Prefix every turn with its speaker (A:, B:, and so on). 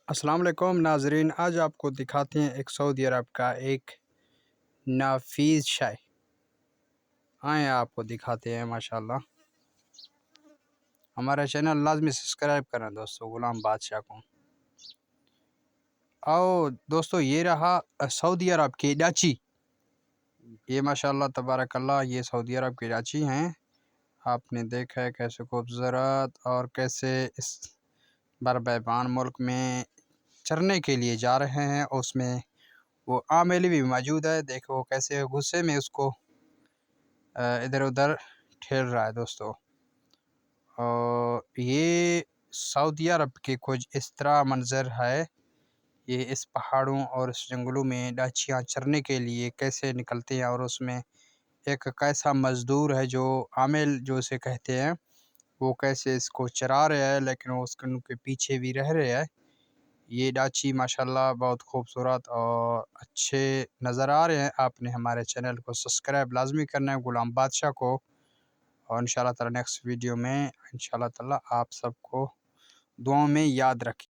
A: अस्सलाम वालेकुम नाजरीन, आज आपको दिखाते हैं एक सऊदी अरब का एक नाफीस चाय। आए आपको दिखाते हैं माशाल्लाह। हमारा चैनल लाजमी सब्सक्राइब करें दोस्तों, गुलाम बादशाह को। आओ दोस्तों, ये रहा सऊदी अरब की इलायची। ये माशाल्लाह तबारकल्लाह, ये सऊदी अरब की इलायची हैं। आपने देखा है कैसे खूबसूरत और कैसे इस बरबैबान मुल्क में चरने के लिए जा रहे हैं। उसमें वो आमेली भी मौजूद है। देखो कैसे गुस्से में उसको इधर उधर ठेल रहा है दोस्तों। और ये सऊदी अरब के कुछ इस तरह मंजर है। ये इस पहाड़ों और इस जंगलों में इलायचियाँ चरने के लिए कैसे निकलते हैं, और उसमें एक कैसा मज़दूर है जो आमिल जो इसे कहते हैं, वो कैसे इसको चरा रहा है, लेकिन वो उसके उनके पीछे भी रह रहे हैं। ये इलायची माशाल्लाह बहुत खूबसूरत और अच्छे नज़र आ रहे हैं। आपने हमारे चैनल को सब्सक्राइब लाजमी करना है, गुलाम बादशाह को। और इंशाल्लाह ताला नेक्स्ट वीडियो में इंशाल्लाह ताला आप सबको दुआओं में याद रखें।